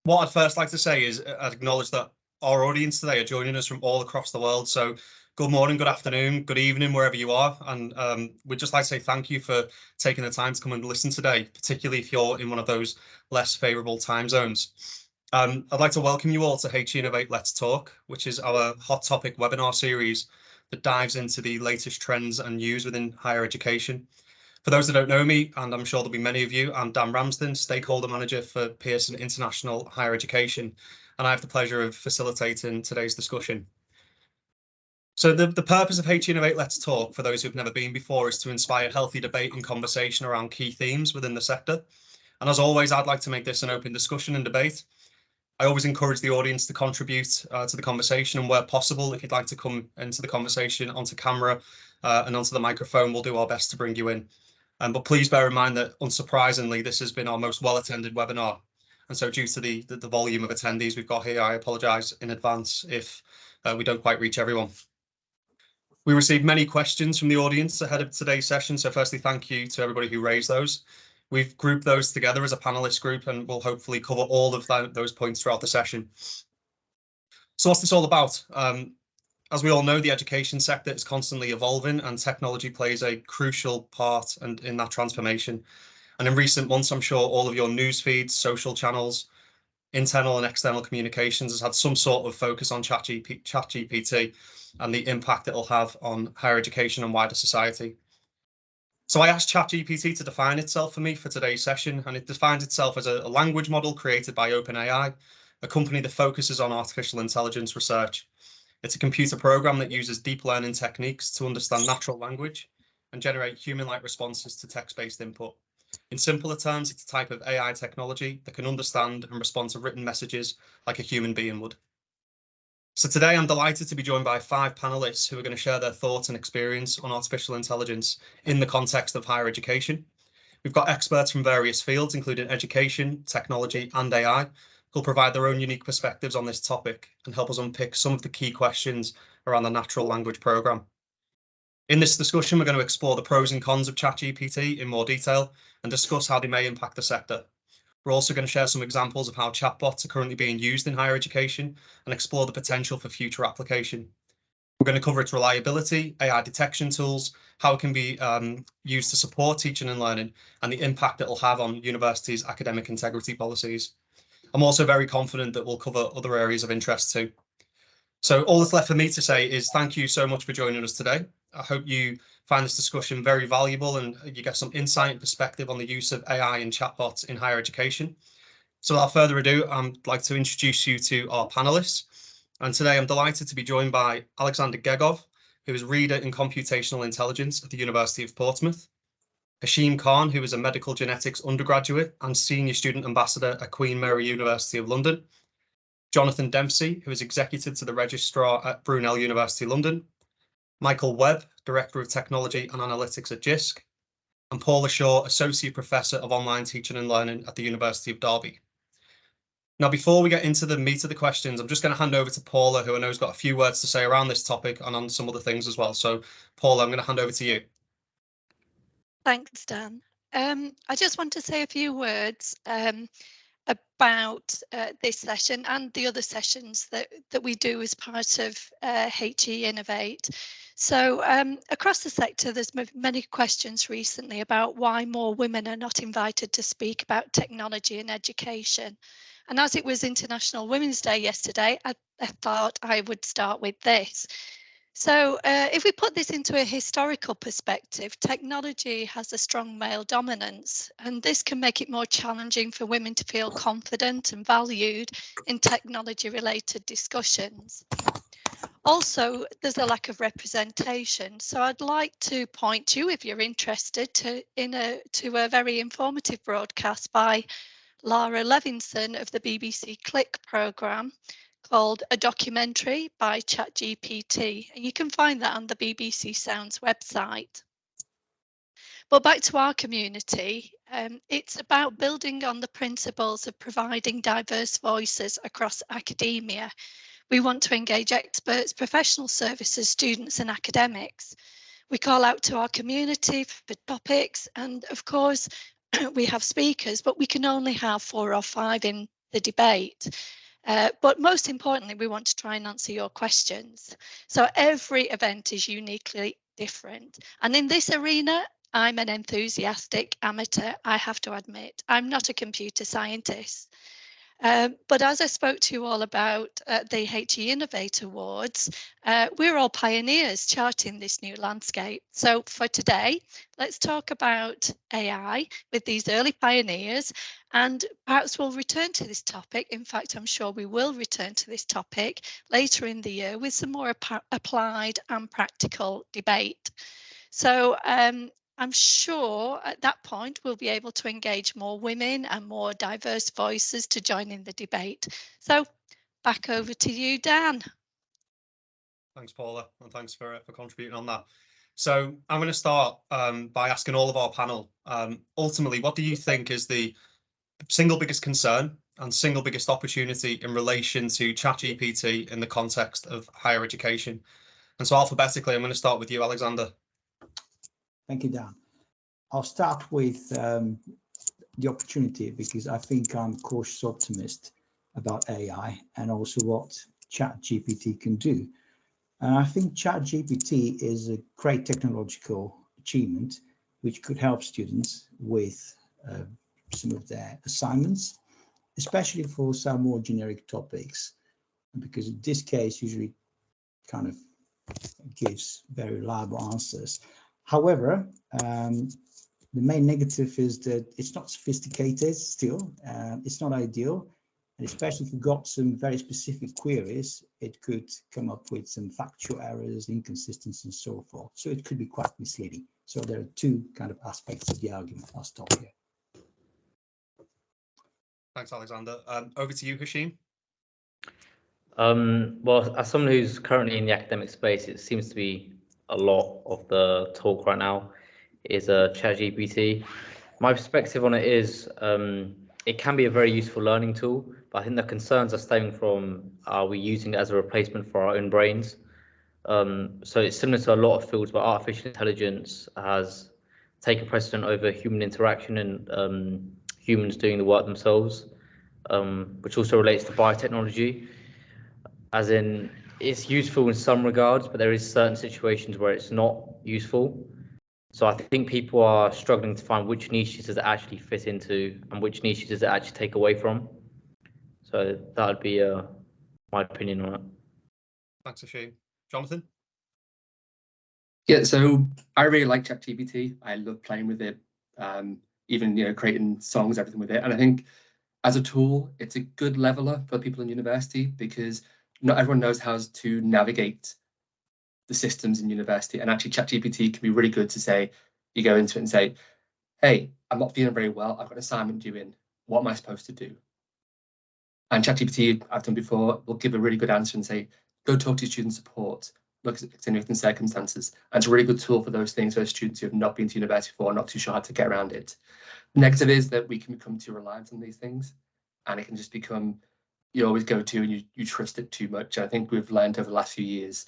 What I'd first like to say is I'd acknowledge that our audience today are joining us from all across the world. So good morning, good afternoon, good evening, wherever you are. And we'd just like to say thank you for taking the time to come and listen today, particularly if you're in one of those less favourable time zones. I'd like to welcome you all to Innovate Let's Talk, which is our hot topic webinar series that dives into the latest trends and news within higher education. For those that don't know me, and I'm sure there'll be many of you, I'm Dan Ramsden, Stakeholder Manager for Pearson International Higher Education, and I have the pleasure of facilitating today's discussion. So the purpose of Innovate Let's Talk, for those who've never been before, is to inspire healthy debate and conversation around key themes within the sector. And as always, I'd like to make this an open discussion and debate. I always encourage the audience to contribute to the conversation, and where possible, if you'd like to come into the conversation onto camera and onto the microphone, we'll do our best to bring you in. But please bear in mind that, unsurprisingly, this has been our most well-attended webinar. And so due to the volume of attendees we've got here, I apologise in advance if we don't quite reach everyone. We received many questions from the audience ahead of today's session. So firstly, thank you to everybody who raised those. We've grouped those together as a panelist group, and we'll hopefully cover all of those points throughout the session. So what's this all about? As we all know, the education sector is constantly evolving, and technology plays a crucial part in that transformation. And in recent months, I'm sure all of your news feeds, social channels, internal and external communications has had some sort of focus on ChatGPT and the impact it'll have on higher education and wider society. So I asked ChatGPT to define itself for me for today's session, and it defines itself as a language model created by OpenAI, a company that focuses on artificial intelligence research. It's a computer program that uses deep learning techniques to understand natural language and generate human-like responses to text-based input. In simpler terms, it's a type of AI technology that can understand and respond to written messages like a human being would. So today I'm delighted to be joined by 5 panelists who are going to share their thoughts and experience on artificial intelligence in the context of higher education. We've got experts from various fields, including education, technology, and AI, who'll provide their own unique perspectives on this topic and help us unpick some of the key questions around the natural language program. In this discussion, we're going to explore the pros and cons of ChatGPT in more detail and discuss how they may impact the sector. We're also going to share some examples of how chatbots are currently being used in higher education and explore the potential for future application. We're going to cover its reliability, AI detection tools, how it can be used to support teaching and learning, and the impact it will have on universities' academic integrity policies. I'm also very confident that we'll cover other areas of interest too. So all that's left for me to say is thank you so much for joining us today. I hope you find this discussion very valuable and you get some insight and perspective on the use of AI and chatbots in higher education. So without further ado, I'd like to introduce you to our panelists. And today I'm delighted to be joined by Alexander Gegov, who is Reader in Computational Intelligence at the University of Portsmouth, Hashim Khan, who is a medical genetics undergraduate and senior student ambassador at Queen Mary University of London, Jonathan Dempsey, who is executive to the registrar at Brunel University London, Michael Webb, Director of Technology and Analytics at JISC, and Paula Shaw, Associate Professor of Online Teaching and Learning at the University of Derby. Now, before we get into the meat of the questions, I'm just going to hand over to Paula, who I know has got a few words to say around this topic and on some other things as well. So, Paula, I'm going to hand over to you. Thanks, Dan. I just want to say a few words about this session and the other sessions that we do as part of HE Innovate. So across the sector, there's many questions recently about why more women are not invited to speak about technology and education. And as it was International Women's Day yesterday, I thought I would start with this. So if we put this into a historical perspective, technology has a strong male dominance, and this can make it more challenging for women to feel confident and valued in technology-related discussions. Also, there's a lack of representation. So I'd like to point you, if you're interested, to a very informative broadcast by Lara Levinson of the BBC Click programme, called A Documentary by ChatGPT, and you can find that on the BBC Sounds website. But back to our community, it's about building on the principles of providing diverse voices across academia. We want to engage experts, professional services, students and academics. We call out to our community for topics, and of course we have speakers, but we can only have 4 or 5 in the debate. But most importantly, we want to try and answer your questions. So every event is uniquely different. And in this arena, I'm an enthusiastic amateur, I have to admit. I'm not a computer scientist. But as I spoke to you all about the HE Innovate Awards, we're all pioneers charting this new landscape. So for today, let's talk about AI with these early pioneers, and perhaps we'll return to this topic. In fact, I'm sure we will return to this topic later in the year with some more applied and practical debate. So I'm sure at that point we'll be able to engage more women and more diverse voices to join in the debate. So back over to you, Dan. Thanks, Paula, and thanks for contributing on that. So I'm going to start by asking all of our panel, ultimately, what do you think is the single biggest concern and single biggest opportunity in relation to ChatGPT in the context of higher education? And so alphabetically, I'm going to start with you, Alexander. Thank you, Dan. I'll start with the opportunity, because I think I'm a cautious optimist about AI and also what ChatGPT can do. And I think ChatGPT is a great technological achievement which could help students with some of their assignments, especially for some more generic topics, because in this case usually kind of gives very reliable answers. However, the main negative is that it's not sophisticated still, it's not ideal, and especially if you've got some very specific queries, it could come up with some factual errors, inconsistencies, and so forth. So it could be quite misleading. So there are two kind of aspects of the argument. I'll stop here. Thanks, Alexander. Over to you, Hashim. Well, as someone who's currently in the academic space, it seems to be a lot of the talk right now is ChatGPT. My perspective on it is it can be a very useful learning tool, but I think the concerns are stemming from, are we using it as a replacement for our own brains? So it's similar to a lot of fields where artificial intelligence has taken precedent over human interaction and humans doing the work themselves, which also relates to biotechnology, as in it's useful in some regards, but there is certain situations where it's not useful. So I think people are struggling to find which niches does it actually fit into and which niches does it actually take away from. So that would be my opinion on it. Thanks, Hashim. Jonathan? Yeah, so I really like ChatGPT. I love playing with it, even creating songs, everything with it. And I think as a tool, it's a good leveler for people in university, because not everyone knows how to navigate the systems in university. And actually ChatGPT can be really good to say, you go into it and say, hey, I'm not feeling very well, I've got an assignment due in, what am I supposed to do? And ChatGPT, I've done before, will give a really good answer and say, go talk to your student support, look at extenuating circumstances. And it's a really good tool for those things for students who have not been to university before, not too sure how to get around it. The negative is that we can become too reliant on these things, and it can just become, you always go to and you trust it too much. I think we've learned over the last few years,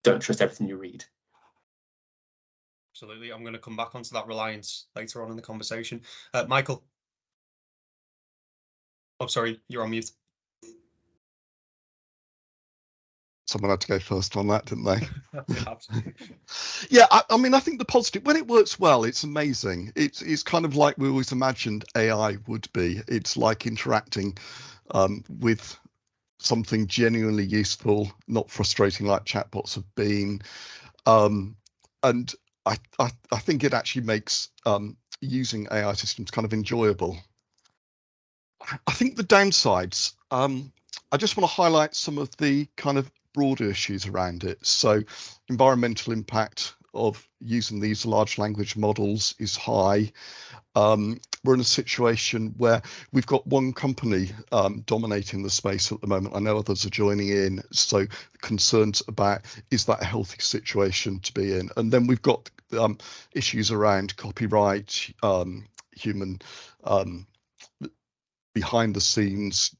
don't trust everything you read. Absolutely. I'm going to come back onto that reliance later on in the conversation. Michael. Oh, sorry, you're on mute. Someone had to go first on that, didn't they? Yeah, absolutely. Yeah, I mean, I think the positive, when it works well, it's amazing. It's kind of like we always imagined AI would be. It's like interacting with something genuinely useful, not frustrating like chatbots have been. And I think it actually makes using AI systems kind of enjoyable. I think the downsides, I just want to highlight some of the kind of broader issues around it. So environmental impact of using these large language models is high. We're in a situation where we've got one company dominating the space at the moment. I know others are joining in, so concerns about, is that a healthy situation to be in? And then we've got issues around copyright, human behind the scenes,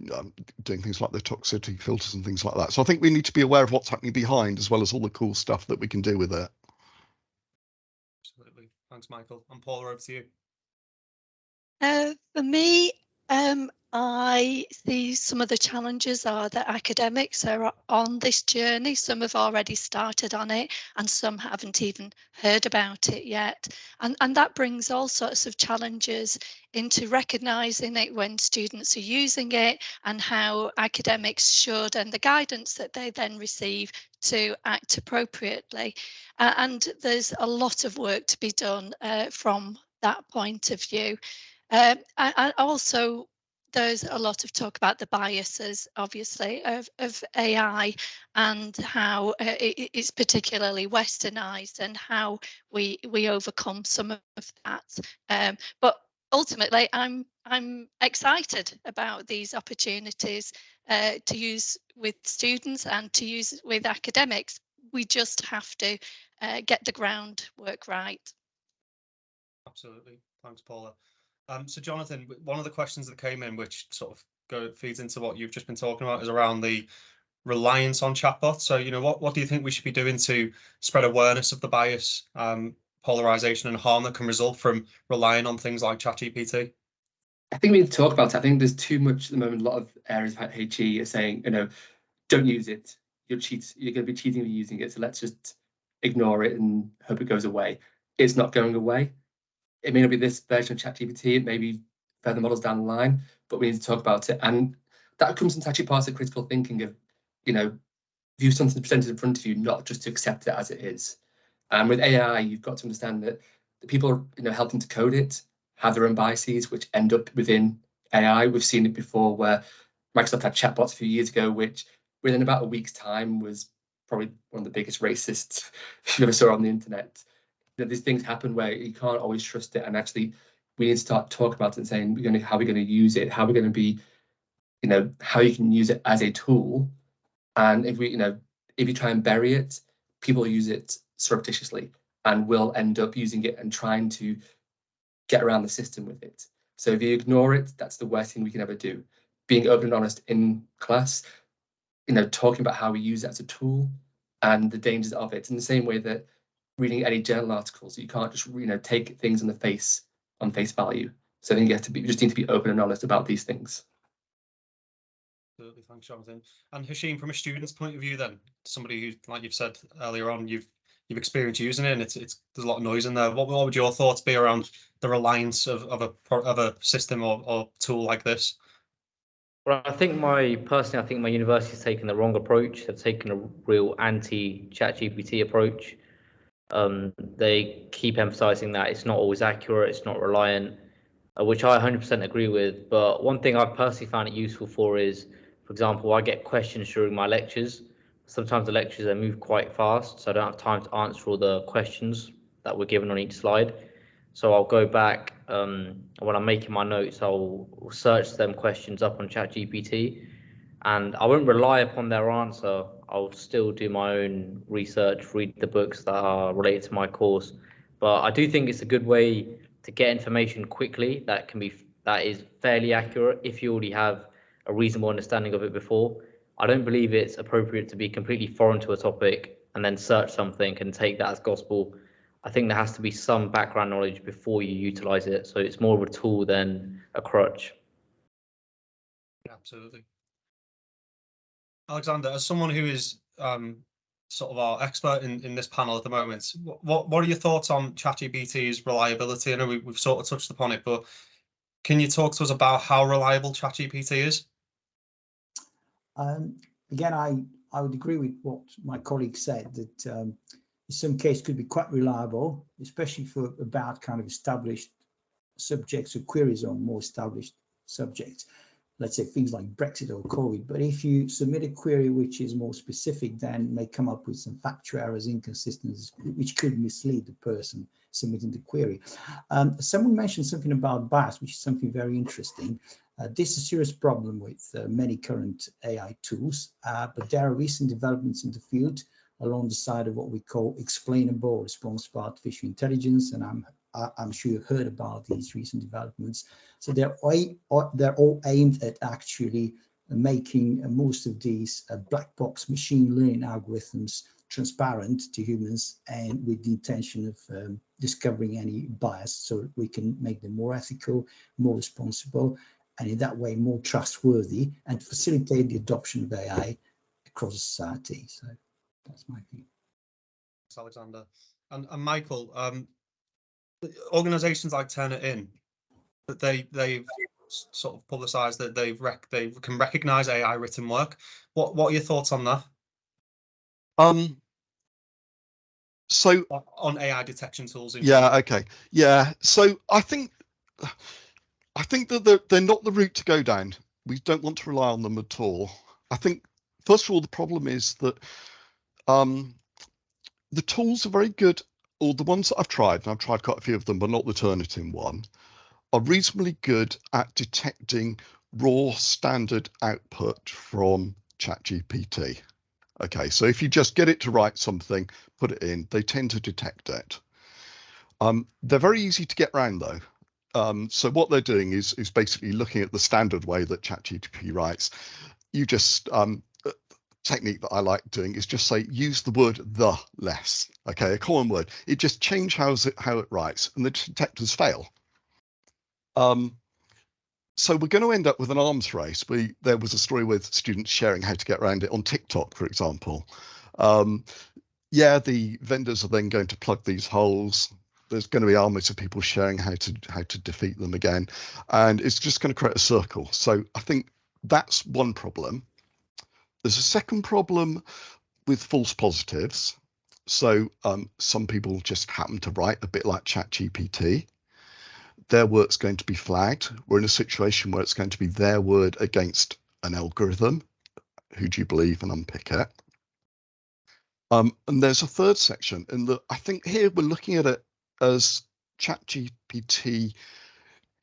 doing things like the toxicity filters and things like that. So I think we need to be aware of what's happening behind, as well as all the cool stuff that we can do with it. Absolutely. Thanks, Michael. And Paula, over to you. For me, I see some of the challenges are that academics are on this journey. Some have already started on it and some haven't even heard about it yet. And that brings all sorts of challenges into recognising it when students are using it and how academics should, and the guidance that they then receive to act appropriately. And there's a lot of work to be done from that point of view. I also, there's a lot of talk about the biases, obviously, of AI and how it's particularly westernized and how we overcome some of that. But ultimately, I'm excited about these opportunities to use with students and to use with academics. We just have to get the groundwork right. Absolutely. Thanks, Paula. So Jonathan, one of the questions that came in, which sort of feeds into what you've just been talking about, is around the reliance on chatbots. So, what do you think we should be doing to spread awareness of the bias, polarization, and harm that can result from relying on things like ChatGPT? I think we need to talk about it. I think there's too much at the moment. A lot of areas like HE are saying, don't use it. You're going to be cheating with using it. So let's just ignore it and hope it goes away. It's not going away. It may not be this version of ChatGPT. It may be further models down the line, but we need to talk about it. And that comes into actually part of critical thinking of, view something presented in front of you, not just to accept it as it is. And with AI, you've got to understand that the people, helping to code it have their own biases, which end up within AI. We've seen it before where Microsoft had chatbots a few years ago, which within about a week's time was probably one of the biggest racists you ever saw on the internet. These things happen where you can't always trust it, and actually we need to start talking about it and saying how we're going to use it, how we're going to be, how you can use it as a tool. And if you try and bury it, people use it surreptitiously and will end up using it and trying to get around the system with it. So if you ignore it, that's the worst thing we can ever do. Being open and honest in class, talking about how we use it as a tool and the dangers of it, in the same way that reading any journal articles, you can't just take things on face value. So I think you just need to be open and honest about these things. Absolutely, thanks, Jonathan. And Hashim, from a student's point of view, then, somebody who, like you've said earlier on, you've experienced using it, and there's a lot of noise in there. What would your thoughts be around the reliance of a system or tool like this? Well, I think my university's taken the wrong approach. They've taken a real anti-ChatGPT approach. They keep emphasizing that it's not always accurate, it's not reliant, which I 100% agree with. But one thing I've personally found it useful for is, for example, I get questions during my lectures. Sometimes the lectures, they move quite fast, so I don't have time to answer all the questions that were given on each slide. So I'll go back, when I'm making my notes, I'll search them questions up on ChatGPT, and I won't rely upon their answer. I'll still do my own research, read the books that are related to my course. But I do think it's a good way to get information quickly that is fairly accurate if you already have a reasonable understanding of it before. I don't believe it's appropriate to be completely foreign to a topic and then search something and take that as gospel. I think there has to be some background knowledge before you utilize it. So it's more of a tool than a crutch. Absolutely. Alexander, as someone who is sort of our expert in this panel at the moment, what are your thoughts on ChatGPT's reliability? I know we've sort of touched upon it, but can you talk to us about how reliable ChatGPT is? Again, I would agree with what my colleague said, that in some cases could be quite reliable, especially for about kind of established subjects or queries on more established subjects. Let's say things like Brexit or COVID. But if you submit a query which is more specific, then may come up with some factual errors, inconsistencies, which could mislead the person submitting the query. Someone mentioned something about bias, which is something very interesting. This is a serious problem with many current AI tools, but there are recent developments in the field along the side of what we call explainable responsible artificial intelligence, and I'm sure you've heard about these recent developments. So they're all aimed at actually making most of these black box machine learning algorithms transparent to humans, and with the intention of discovering any bias so we can make them more ethical, more responsible, and in that way more trustworthy and facilitate the adoption of AI across society. So that's my view. Thanks, Alexander. And Michael, organizations like Turnitin, that they've sort of publicized that they can recognize AI written work. What are your thoughts on that? So on AI detection tools. Okay. Yeah. So I think that they're not the route to go down. We don't want to rely on them at all. I think, first of all, the problem is that the tools are very good, or the ones that I've tried, and I've tried quite a few of them, but not the Turnitin one, are reasonably good at detecting raw standard output from ChatGPT. Okay, so if you just get it to write something, put it in, they tend to detect it. They're very easy to get around though. So what they're doing is basically looking at the standard way that ChatGPT writes. You just technique that I like doing is just say use the word the less. Okay, a common word. It just change how it writes, and the detectors fail. So we're going to end up with an arms race. There was a story with students sharing how to get around it on TikTok, for example. Yeah, the vendors are then going to plug these holes. There's going to be armies of people sharing how to defeat them again, and it's just going to create a circle. So I think that's one problem. There's a second problem with false positives. So some people just happen to write a bit like ChatGPT. Their work's going to be flagged. We're in a situation where it's going to be their word against an algorithm. Who do you believe, and unpick it. And there's a third section, and I think here we're looking at it as ChatGPT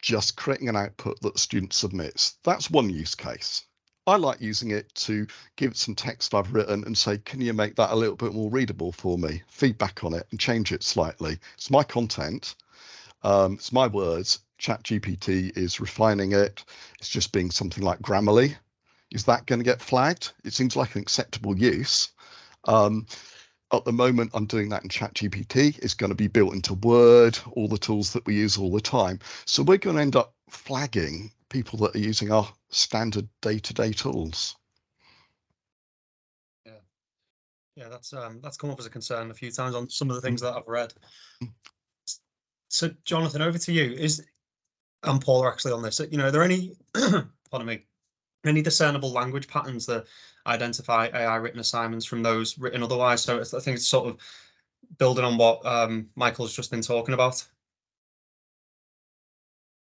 just creating an output that the student submits. That's one use case. I like using it to give it some text I've written and say, can you make that a little bit more readable for me? Feedback on it and change it slightly. It's my content. It's my words. ChatGPT is refining it. It's just being something like Grammarly. Is that going to get flagged? It seems like an acceptable use. At the moment, I'm doing that in ChatGPT. It's going to be built into Word, all the tools that we use all the time. So we're going to end up flagging people that are using our standard day-to-day tools. Yeah, that's come up as a concern a few times on some of the things that I've read. So, Jonathan, over to you. And Paul are actually on this. You know, are there any, pardon me, any discernible language patterns that identify AI written assignments from those written otherwise? So I think it's sort of building on what Michael's just been talking about.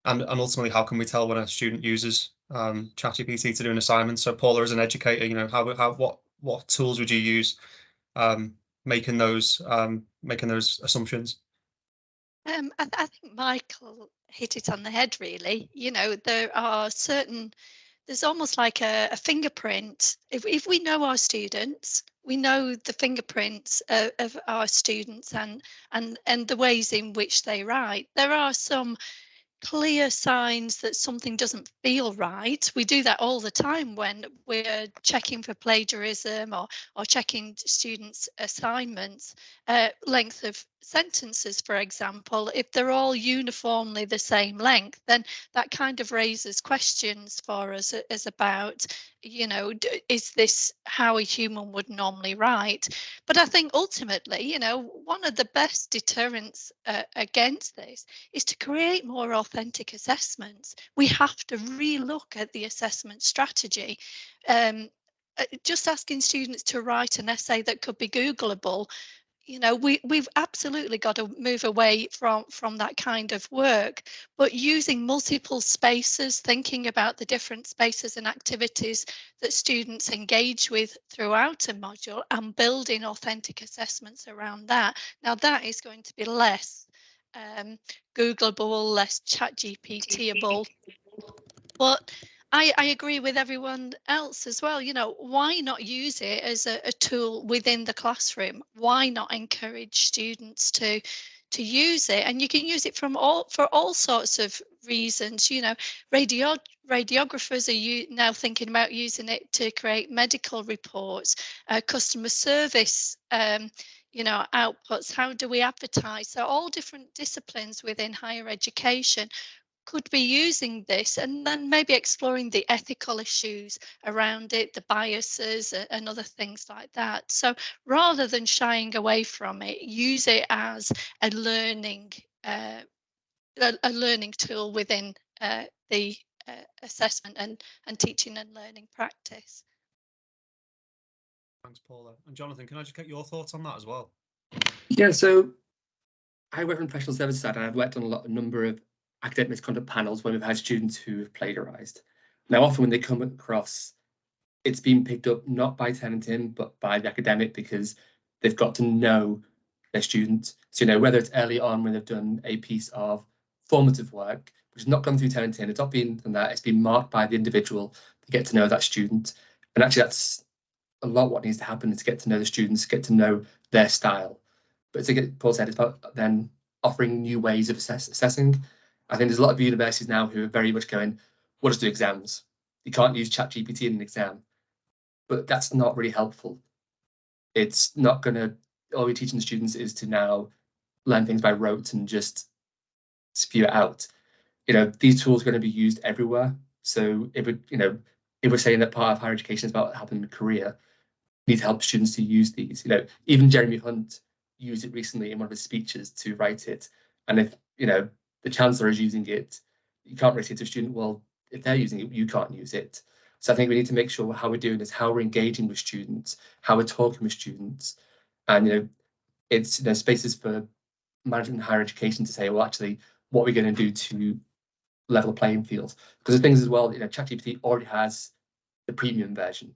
And ultimately, how can we tell when a student uses ChatGPT to do an assignment? So Paula, as an educator, you know, what tools would you use making those assumptions? I think Michael hit it on the head, really. You know, there's almost like a fingerprint. If we know our students, we know the fingerprints of our students and the ways in which they write. There are some clear signs that something doesn't feel right. We do that all the time when we're checking for plagiarism or checking students' assignments, length of sentences, for example. If they're all uniformly the same length, then that kind of raises questions for us as about, you know, is this how a human would normally write? But I think ultimately, you know, one of the best deterrents against this is to create more authentic assessments. We have to relook at the assessment strategy. Just asking students to write an essay that could be Googleable, you know, we've absolutely got to move away from that kind of work, but using multiple spaces, thinking about the different spaces and activities that students engage with throughout a module and building authentic assessments around that. Now that is going to be less Googleable, less ChatGPT-able, but I agree with everyone else as well. You know, why not use it as a tool within the classroom? Why not encourage students to use it? And you can use it for all sorts of reasons. You know, radiographers are now thinking about using it to create medical reports, customer service, you know, outputs. How do we advertise? So all different disciplines within higher education could be using this, and then maybe exploring the ethical issues around it, the biases and other things like that. So rather than shying away from it, use it as a learning tool within the assessment and teaching and learning practice. Thanks, Paula. And Jonathan, can I just get your thoughts on that as well? Yeah, so I work on the professional services side, and I've worked on a number of academic misconduct panels when we've had students who have plagiarised. Now, often when they come across, it's been picked up not by tenanting, but by the academic, because they've got to know their student. So, whether it's early on when they've done a piece of formative work, which has not gone through tenanting, it's not been done that, it's been marked by the individual to get to know that student. And actually, that's a lot what needs to happen, is to get to know the students, get to know their style. But as Paul said, it's about then offering new ways of assessing. I think there's a lot of universities now who are very much going, we'll just do exams. You can't use ChatGPT in an exam. But that's not really helpful. It's not going to, all we're teaching the students is to now learn things by rote and just spew it out. These tools are going to be used everywhere. So if we're saying that part of higher education is about helping a career, we need to help students to use these. Even Jeremy Hunt used it recently in one of his speeches to write it. And if the chancellor is using it, you can't really say to a student, well, if they're using it, you can't use it. So I think we need to make sure how we're doing this, how we're engaging with students, how we're talking with students. And it's spaces for management and higher education to say, well, actually, what are we going to do to level the playing field? Because the things as well, ChatGPT already has the premium version.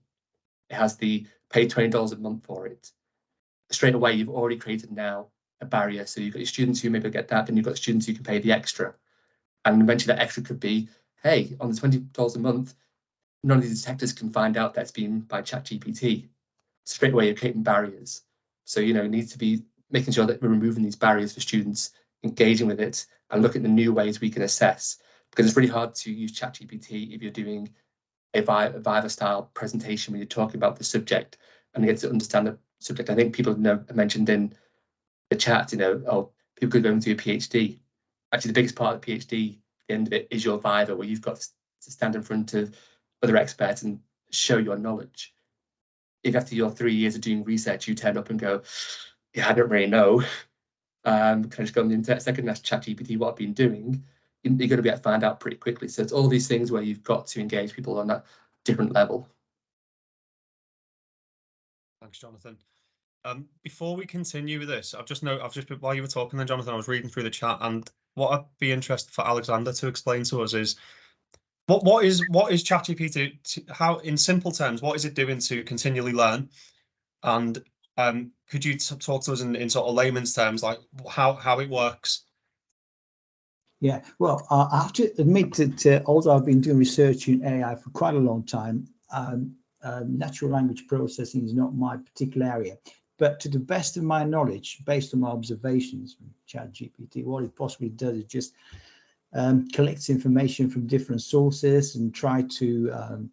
It has the pay $20 a month for it. Straight away, you've already created now a barrier. So you've got your students who maybe get that, then you've got students who can pay the extra. And eventually that extra could be, hey, on the $20 a month, none of these detectors can find out that's been by ChatGPT. Straight away, you're creating barriers. So, it needs to be making sure that we're removing these barriers for students, engaging with it, and looking at the new ways we can assess. Because it's really hard to use ChatGPT if you're doing a Viva-style presentation when you're talking about the subject and get to understand the subject. I think people have mentioned in the chat, people could go and do a PhD. Actually, the biggest part of the PhD, the end of it, is your Viva, where you've got to stand in front of other experts and show your knowledge. If after your 3 years of doing research, you turn up and go, yeah, I don't really know. Can I just go on the internet a second and ask ChatGPT what I've been doing? You're going to be able to find out pretty quickly. So it's all these things where you've got to engage people on that different level. Thanks, Jonathan. Before we continue with this, while you were talking then, Jonathan, I was reading through the chat, and what I'd be interested for Alexander to explain to us is what is ChatGPT? How, in simple terms, what is it doing to continually learn? And could you talk to us in sort of layman's terms, like how it works? Yeah, well, I have to admit that although I've been doing research in AI for quite a long time, natural language processing is not my particular area. But to the best of my knowledge, based on my observations from ChatGPT, what it possibly does is just collects information from different sources and try to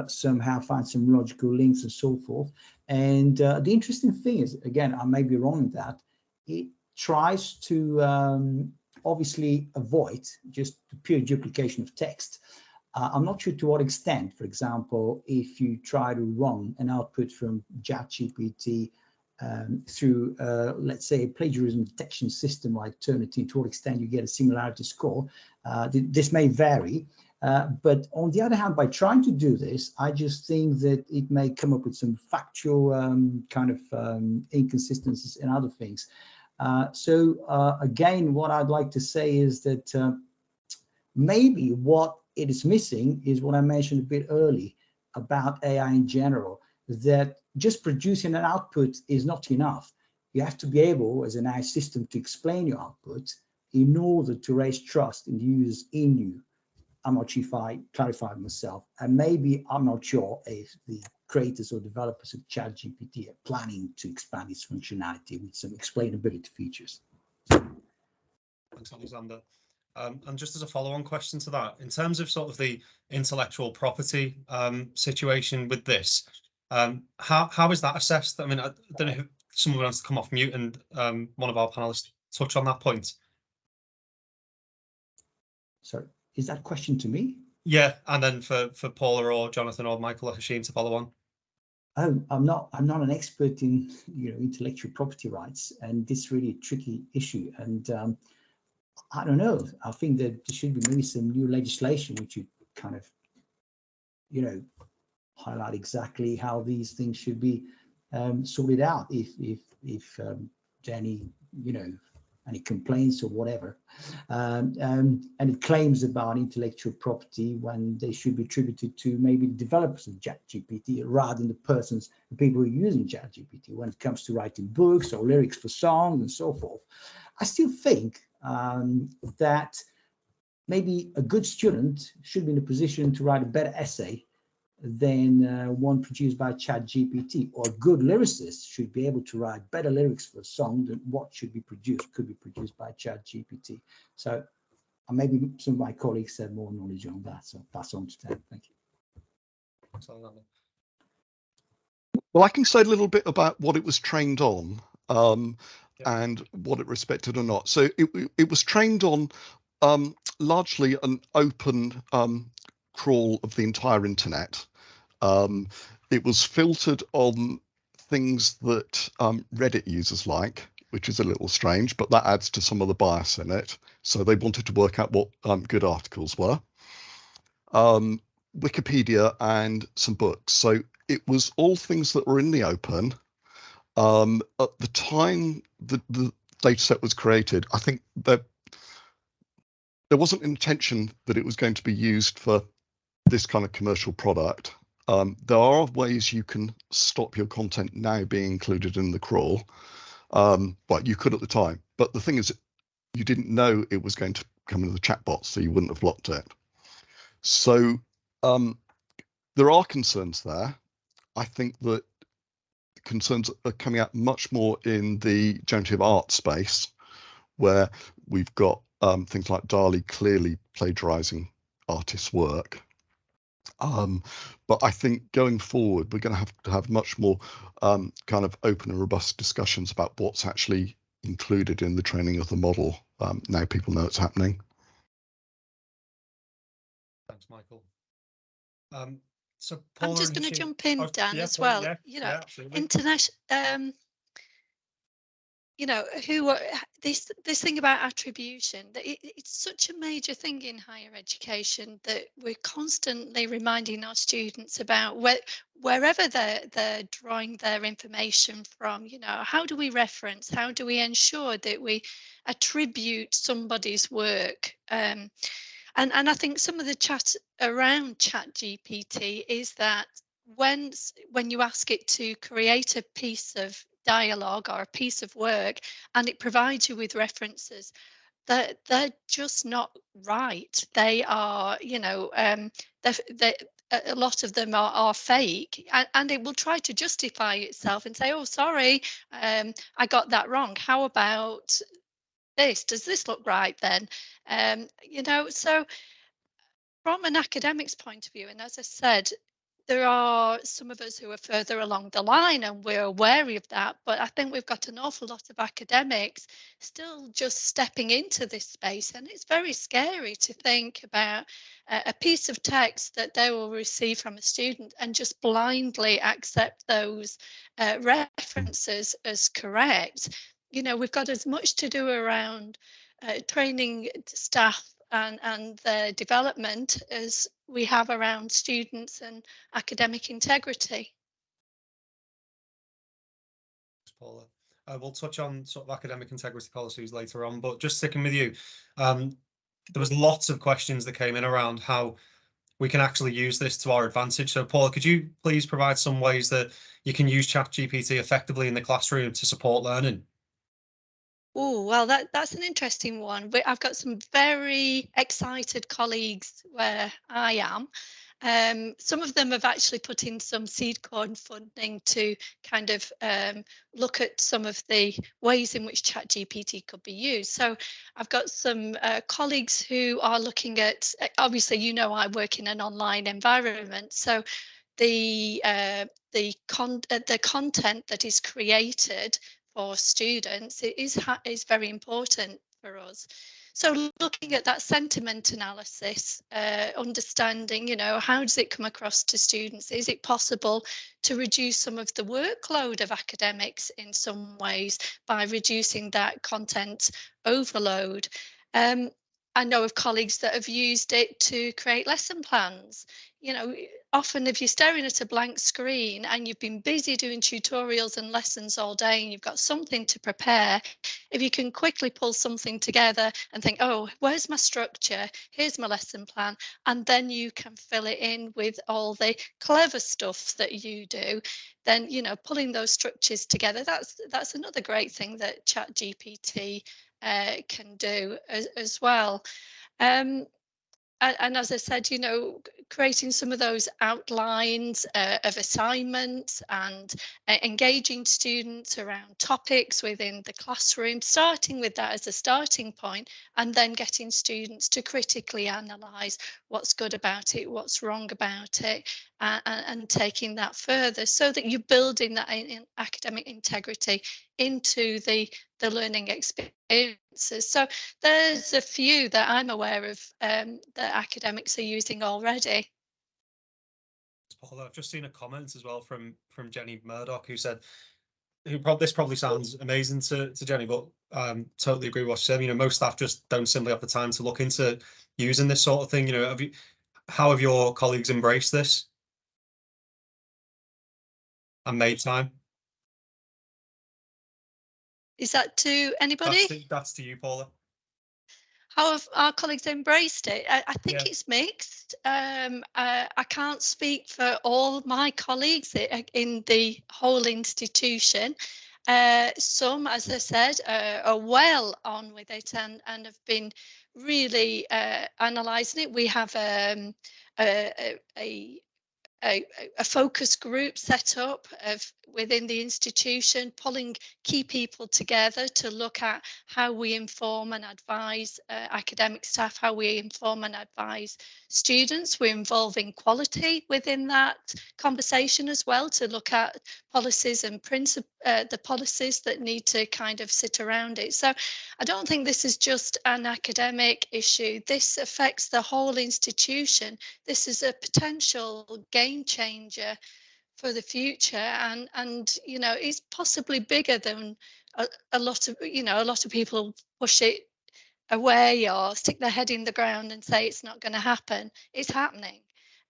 somehow find some logical links and so forth. And the interesting thing is, again, I may be wrong in that, it tries to obviously avoid just the pure duplication of text. I'm not sure to what extent, for example, if you try to run an output from ChatGPT through, let's say, a plagiarism detection system like Turnitin, to what extent you get a similarity score. This may vary, but on the other hand, by trying to do this, I just think that it may come up with some factual kind of inconsistencies and other things. So again, what I'd like to say is that maybe what it is missing is what I mentioned a bit early about AI in general, that just producing an output is not enough. You have to be able, as an AI system, to explain your output in order to raise trust in the users in you. I'm not sure if I clarified myself, and maybe I'm not sure if the creators or developers of ChatGPT are planning to expand its functionality with some explainability features. Thanks, Alexander. And just as a follow-on question to that, in terms of sort of the intellectual property situation with this, how is that assessed? I mean, I don't know if someone wants to come off mute and one of our panelists touch on that point. So is that question to me? Yeah, and then for Paula or Jonathan or Michael or Hashim to follow on. Oh, I'm not an expert in intellectual property rights, and this is really a tricky issue. And I don't know. I think that there should be maybe some new legislation which would kind of highlight exactly how these things should be sorted out if any any complaints or whatever, and it claims about intellectual property when they should be attributed to maybe the developers of ChatGPT rather than the people who are using ChatGPT when it comes to writing books or lyrics for songs and so forth. I still think that maybe a good student should be in a position to write a better essay than one produced by ChatGPT, or a good lyricist should be able to write better lyrics for a song than what could be produced by ChatGPT. So maybe some of my colleagues have more knowledge on that, so pass on to them. Thank you. Well, I can say a little bit about what it was trained on, and what it respected or not. So it was trained on largely an open crawl of the entire internet. It was filtered on things that Reddit users like, which is a little strange, but that adds to some of the bias in it. So they wanted to work out what good articles were. Wikipedia and some books. So it was all things that were in the open. At the time the data set was created, I think that there wasn't intention that it was going to be used for this kind of commercial product. There are ways you can stop your content now being included in the crawl, but you could at the time. But the thing is, you didn't know it was going to come into the chatbot, so you wouldn't have blocked it. So there are concerns there. I think that concerns are coming out much more in the generative art space, where we've got things like DALL-E clearly plagiarizing artists' work. But I think going forward, we're going to have much more kind of open and robust discussions about what's actually included in the training of the model. Now people know it's happening. Thanks, Michael. So Paula, I'm just going to jump in, Dan, as well. Internet. This thing about attribution, that it's such a major thing in higher education that we're constantly reminding our students about wherever they're drawing their information from. How do we reference? How do we ensure that we attribute somebody's work? And I think some of the chat around ChatGPT is that when you ask it to create a piece of dialogue or a piece of work and it provides you with references, they're just not right. They are, a lot of them are fake, and it will try to justify itself and say, oh, sorry, I got that wrong. How about this? Does this look right then? So from an academic's point of view, and as I said, there are some of us who are further along the line and we're wary of that, but I think we've got an awful lot of academics still just stepping into this space, and it's very scary to think about a piece of text that they will receive from a student and just blindly accept those references as correct. We've got as much to do around training staff and their development as we have around students and academic integrity. Paula, we'll touch on sort of academic integrity policies later on, but just sticking with you, there was lots of questions that came in around how we can actually use this to our advantage. So Paula, could you please provide some ways that you can use ChatGPT effectively in the classroom to support learning? Oh, well, that's an interesting one. I've got some very excited colleagues where I am. Some of them have actually put in some seed corn funding to kind of look at some of the ways in which ChatGPT could be used. So I've got some colleagues who are looking at, obviously, I work in an online environment. So the content that is created for students is very important for us. So looking at that sentiment analysis, understanding, you know, how does it come across to students? Is it possible to reduce some of the workload of academics in some ways by reducing that content overload? I know of colleagues that have used it to create lesson plans. You know, often if you're staring at a blank screen and you've been busy doing tutorials and lessons all day and you've got something to prepare, if you can quickly pull something together and think, oh, where's my structure? Here's my lesson plan. And then you can fill it in with all the clever stuff that you do. Then, you know, pulling those structures together, that's another great thing that ChatGPT can do as well. And as I said, you know, creating some of those outlines of assignments and engaging students around topics within the classroom, starting with that as a starting point, and then getting students to critically analyse what's good about it, what's wrong about it, and taking that further so that you're building that academic integrity into the learning experiences. So there's a few that I'm aware of that academics are using already. Paula, I've just seen a comment as well from Jenny Murdoch, who said, this probably sounds amazing to Jenny, but totally agree with what she said. You know, most staff just don't simply have the time to look into using this sort of thing. You know, how have your colleagues embraced this and made time? Is that to anybody? That's to you, Paula. How have our colleagues embraced it? I think Yeah. it's mixed. I can't speak for all my colleagues in the whole institution. Some, as I said, are well on with it and have been really analysing it. We have a focus group set up within the institution, pulling key people together to look at how we inform and advise academic staff, how we inform and advise students. We're involving quality within that conversation as well to look at policies and the policies that need to kind of sit around it. So I don't think this is just an academic issue. This affects the whole institution. This is a potential game changer for the future, and you know, it's possibly bigger than a lot of, you know, a lot of people push it away or stick their head in the ground and say it's not going to happen. It's happening,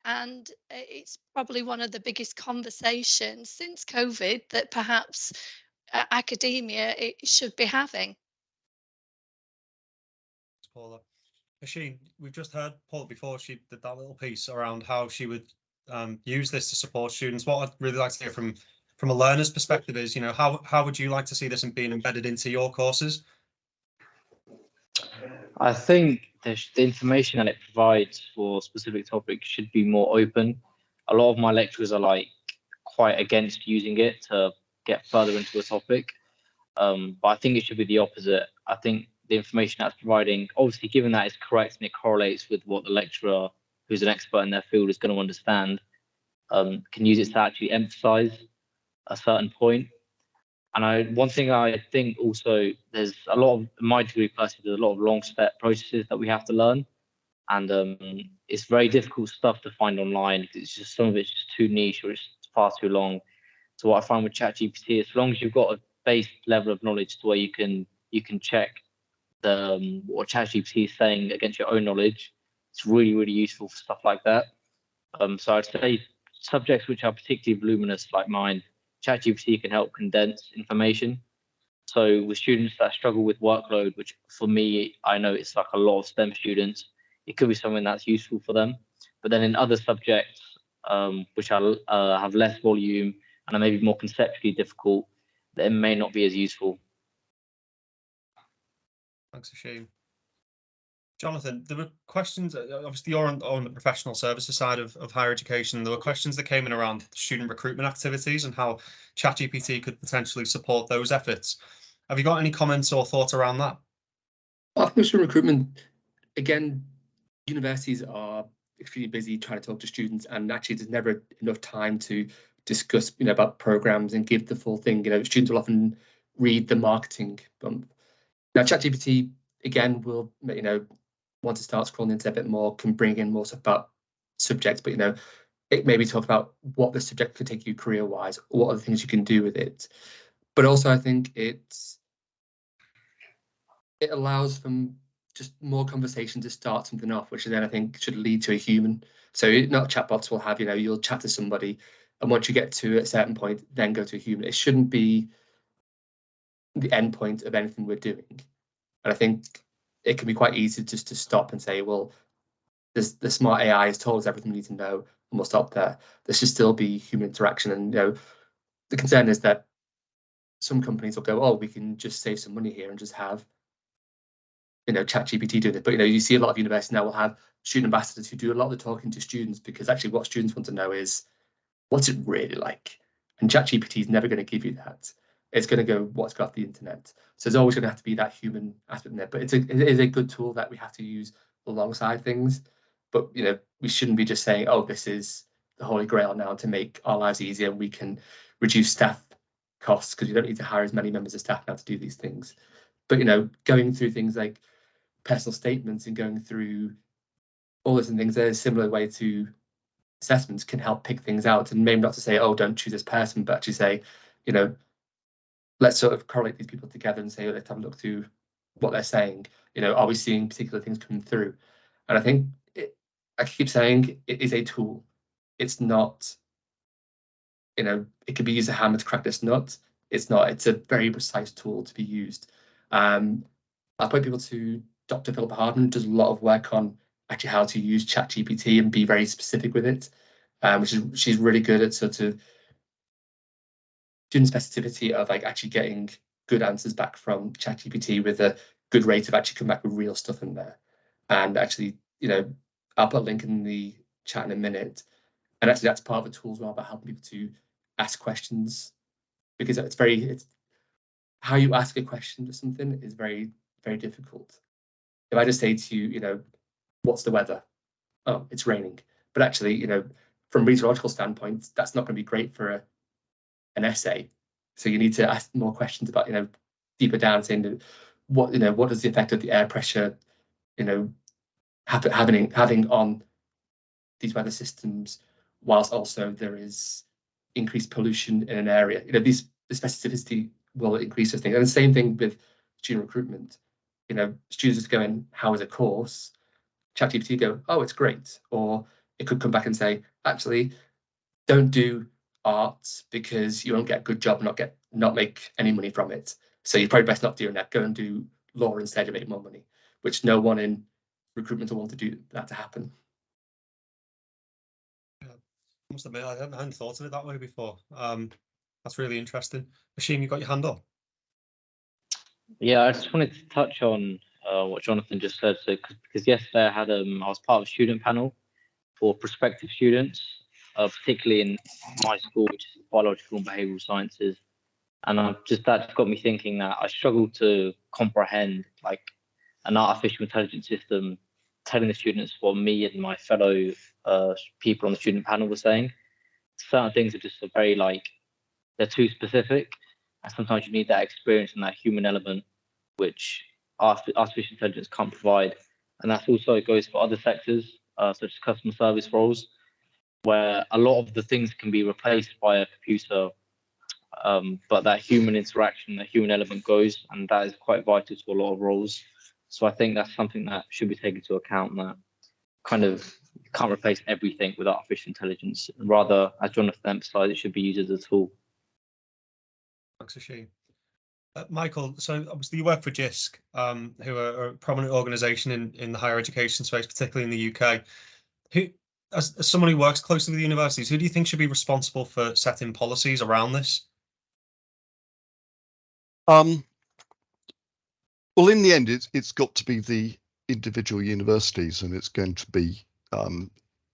and it's probably one of the biggest conversations since COVID that perhaps academia it should be having. Paula. Oisin, we've just heard Paula before she did that little piece around how she would use this to support students. What I'd really like to hear from a learner's perspective is, you know, how would you like to see this being embedded into your courses? I think the information that it provides for specific topics should be more open. A lot of my lecturers are like quite against using it to get further into a topic, but I think it should be the opposite. I think the information that's providing, obviously given that it's correct and it correlates with what the lecturer, who's an expert in their field, is going to understand, can use it to actually emphasize a certain point. And one thing I think also, there's a lot of, in my degree personally, there's a lot of long step processes that we have to learn. And it's very difficult stuff to find online. It's just, some of it's just too niche or it's far too long. So what I find with ChatGPT, as long as you've got a base level of knowledge to where you can check what ChatGPT is saying against your own knowledge, it's really, really useful for stuff like that. So I'd say subjects which are particularly voluminous like mine, ChatGPT can help condense information. So with students that struggle with workload, which for me, I know it's like a lot of STEM students, it could be something that's useful for them. But then in other subjects, which are have less volume and are maybe more conceptually difficult, it may not be as useful. Thanks, Oisin. Jonathan, there were questions, obviously you're on the professional services side of higher education. There were questions that came in around student recruitment activities and how ChatGPT could potentially support those efforts. Have you got any comments or thoughts around that? After student recruitment, again, universities are extremely busy trying to talk to students, and actually there's never enough time to discuss, you know, about programs and give the full thing. You know, students will often read the marketing bump. Now, ChatGPT again, will, once it starts crawling into a bit more, can bring in more stuff about subjects, but it maybe talk about what the subject could take you career-wise, what are the things you can do with it. But also I think it allows from just more conversation to start something off, which then I think should lead to a human. So not chatbots will have, you'll chat to somebody, and once you get to a certain point, then go to a human. It shouldn't be the end point of anything we're doing. And I think it can be quite easy just to stop and say, well, the smart AI has told us everything we need to know, and we'll stop there. There should still be human interaction. And the concern is that some companies will go, oh, we can just save some money here and just have ChatGPT doing it. But you see a lot of universities now will have student ambassadors who do a lot of the talking to students, because actually what students want to know is, what's it really like? And ChatGPT is never going to give you that. It's going to go, what's got the internet? So there's always going to have to be that human aspect in there. But it is a good tool that we have to use alongside things. But we shouldn't be just saying, oh, this is the holy grail now to make our lives easier. We can reduce staff costs because you don't need to hire as many members of staff now to do these things. But going through things like personal statements and going through all those things, there's a similar way to assessments can help pick things out, and maybe not to say, oh, don't choose this person, but actually say, let's sort of correlate these people together and say, let's have a look through what they're saying. Are we seeing particular things coming through? And I think I keep saying it is a tool. It's not, it can be used as a hammer to crack this nut. It's not. It's a very precise tool to be used. I'll point people to Dr. Philippa Hardman, who does a lot of work on actually how to use ChatGPT and be very specific with it. She's really good at sort of doing the specificity of actually getting good answers back from ChatGPT with a good rate of actually coming back with real stuff in there. And actually, I'll put a link in the chat in a minute. And actually, that's part of the tool as well, about helping people to ask questions, because it's how you ask a question to something is very, very difficult. If I just say to you, what's the weather? Oh, it's raining. But actually, from a meteorological standpoint, that's not going to be great for an essay. So you need to ask more questions about, deeper down, saying what does the effect of the air pressure, having on these weather systems, whilst also there is increased pollution in an area. The specificity will increase those things. And the same thing with student recruitment. Students go in, how is a course? ChatGPT go, oh, it's great. Or it could come back and say, actually, don't do arts because you won't get a good job and not make any money from it. So you're probably best not doing that. Go and do law instead and make more money, which no one in recruitment will want to do that to happen. Yeah, I must admit, I hadn't thought of it that way before. That's really interesting. Ashim, you got your hand up? Yeah, I just wanted to touch on what Jonathan just said. So, because yesterday I was part of a student panel for prospective students, particularly in my school, which is biological and behavioural sciences. And that just got me thinking that I struggle to comprehend an artificial intelligence system telling the students what me and my fellow people on the student panel were saying. Certain things are just very they're too specific, and sometimes you need that experience and that human element, which artificial intelligence can't provide. And that also goes for other sectors, such as customer service roles, where a lot of the things can be replaced by a computer, but that human interaction, that human element goes, and that is quite vital to a lot of roles. So I think that's something that should be taken into account, that kind of can't replace everything with artificial intelligence. Rather, as Jonathan emphasised, it should be used as a tool. Thanks, Ashim. Michael, so obviously you work for JISC, who are a prominent organisation in the higher education space, particularly in the UK. Who, as someone who works closely with universities, who do you think should be responsible for setting policies around this? Well, in the end, it's got to be the individual universities, and it's going to be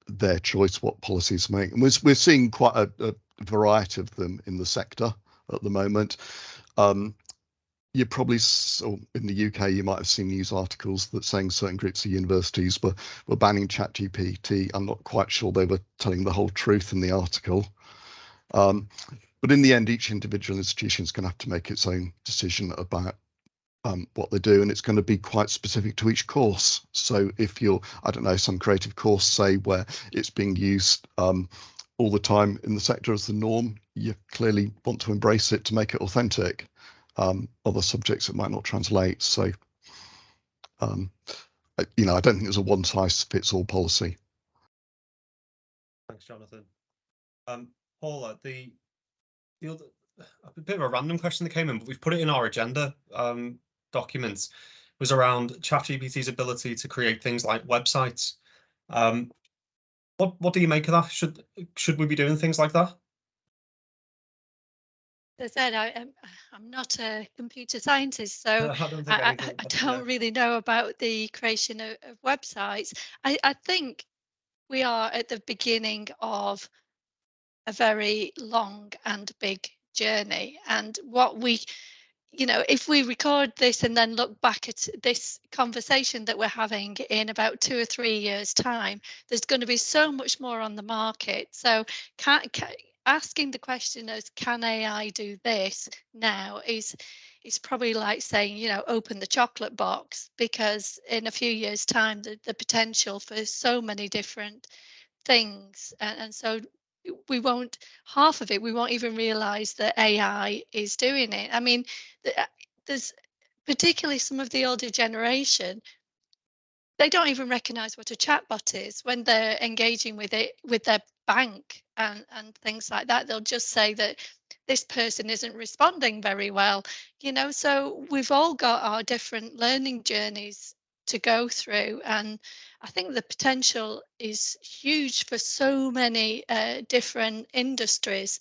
their choice what policies to make. And we're seeing quite a variety of them in the sector at the moment. You probably saw in the UK, you might have seen news articles that saying certain groups of universities were banning ChatGPT. I'm not quite sure they were telling the whole truth in the article. But in the end, each individual institution is going to have to make its own decision about what they do, and it's going to be quite specific to each course. So if you're, I don't know, some creative course, say, where it's being used all the time in the sector as the norm, you clearly want to embrace it to make it authentic. Other subjects it might not translate. So, you know, I don't think there's a one size fits all policy. Thanks, Jonathan. Paula, the other, a bit of a random question that came in, but we've put it in our agenda documents, was around ChatGPT's ability to create things like websites. What do you make of that? Should we be doing things like that? As I said, I'm not a computer scientist, so I don't really know about the creation of websites. I think we are at the beginning of a very long and big journey, and what we, you know, if we record this and then look back at this conversation that we're having in about 2 or 3 years' time, there's going to be so much more on the market. So asking the question as can AI do this now is probably like saying, you know, open the chocolate box, because in a few years' time the potential for so many different things, and so we won't, half of it we won't even realize that AI is doing it. I mean, there's particularly some of the older generation, they don't even recognize what a chatbot is when they're engaging with it with their bank and things like that. They'll just say that this person isn't responding very well, you know. So we've all got our different learning journeys to go through, and I think the potential is huge for so many different industries.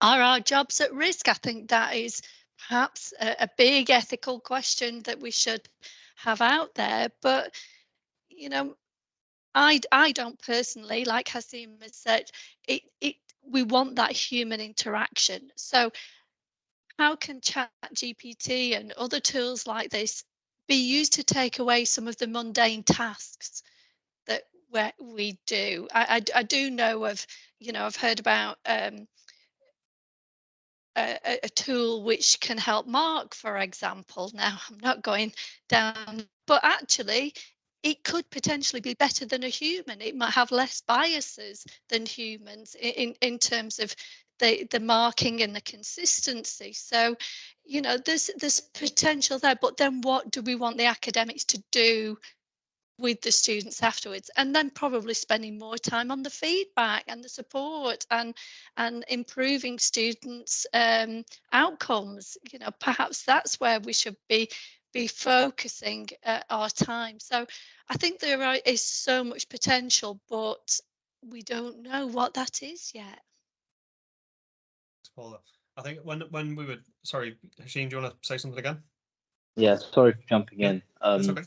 Are our jobs at risk? I think that is perhaps a big ethical question that we should have out there. But, you know, I don't personally, like Hasim has said, we want that human interaction. So how can ChatGPT and other tools like this be used to take away some of the mundane tasks that we do? I do know of, you know, I've heard about a tool which can help mark, for example. Now, I'm not going down, but actually it could potentially be better than a human. It might have less biases than humans in terms of the marking and the consistency. So, you know, there's potential there, but then what do we want the academics to do with the students afterwards? And then probably spending more time on the feedback and the support and improving students' outcomes. You know, perhaps that's where we should be focusing our time. So I think there is so much potential, but we don't know what that is yet. Paula, I think when we were, sorry, Hashim, do you want to say something again? Yeah, sorry for jumping in. It's okay.